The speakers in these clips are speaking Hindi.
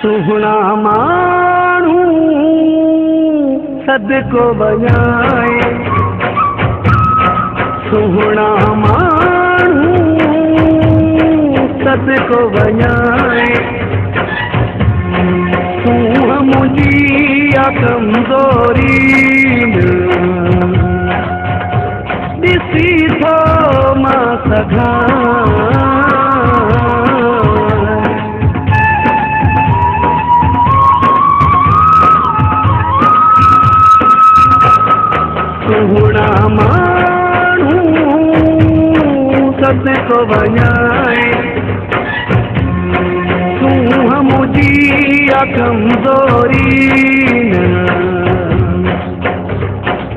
सुहना मानू सद को बजाए, सुहना मानू सद को बजाए। तू मुझी कमजोरी दिसी थो मां सघां। सुहना मानू सद को बजाए, तू मुझी कमजोरी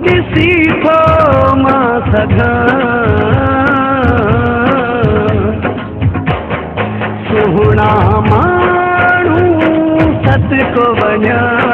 दिसी थो मां सघां। सुहना मानू सद को बजाए।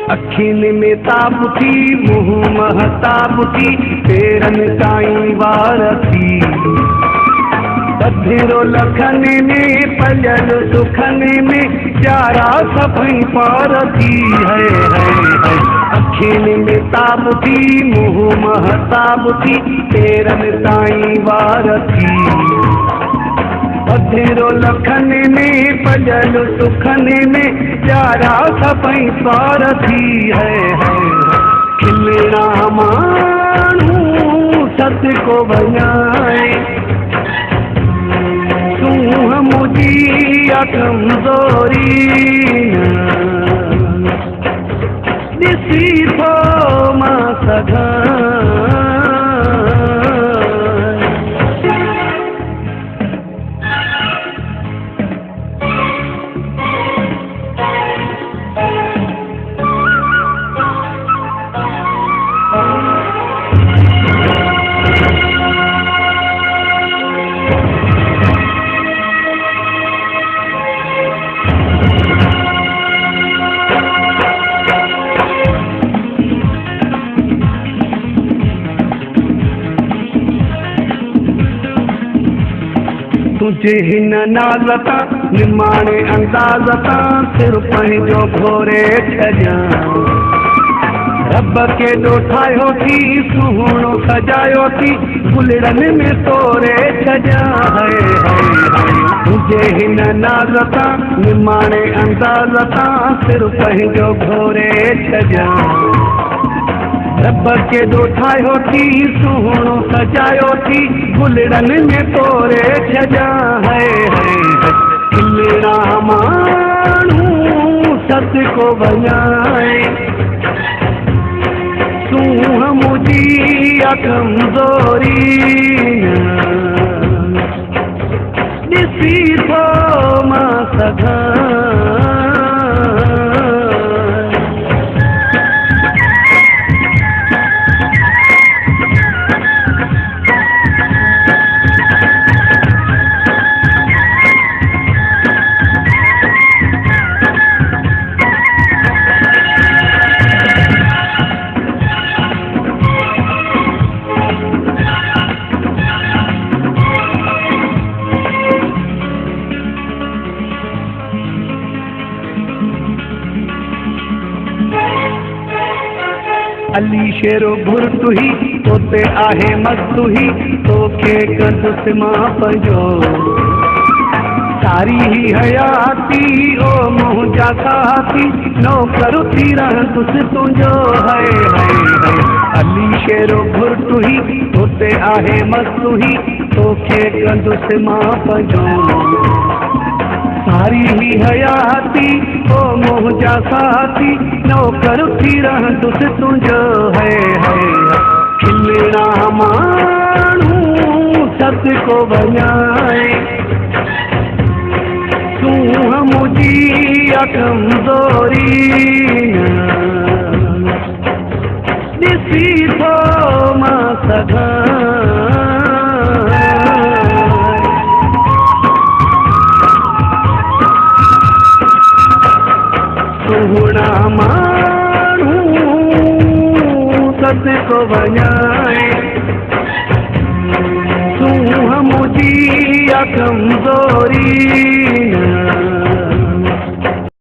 अखिन में ताब थी, मुँह महताब थी, पेरन ताईं वार थी। बधिरो लखन में पजल सुखन में चारा सभई पार थी है। अखिन में ताब थी, मुँह महताब थी, पेरन ताईं वार थी। बधिरो लखन में पजल सुखन में चारा सभई पार थी है। खिलना मानू सत को बजाए, तू मुझी कमजोरी दिसी थो मां सघां। तुझे हिन नाज़ता निमाणे अंदाज़ता सिर पंहिंजो घोरे छॾियां। रब के ॾोठायो थी, सुहिणो सजायो थी, गुलड़न में तोरे छॾियां है। तुझे हिन नाज़ता निमाणे अंदाज़ता सिर पंहिंजो घोरे छॾियां। रब के ॾोठायो थी, सुहिणो सजायो थी, गुलड़न में तोरे छॾियां है। खिलना मानू सत को बजाए, तू मुझी कमजोरी दिसी थो मां सघां। अली शेरो घुर तुही, तोते आहे मस्तुही, तोखे कंदुसि मां पंहिंजो। सारी ही हयाती ओ मुंहिंजा साथी, नौकर थी रहंदुसि तुंहिंजो है। अली शेरो घुर तुही, तोते आहे मस्तुही, तोखे कंदुसि मां पंहिंजो। सारी ही हयाती ओ मुंहिंजा साथी, नौकर थी रहंदुसि तुंहिंजो है। खिलना मानू सत को वञाए तूं मुंहिंजी कमज़ोरी ॾिसी थो मां सघां सुहिणा माण्हू सत को वञाए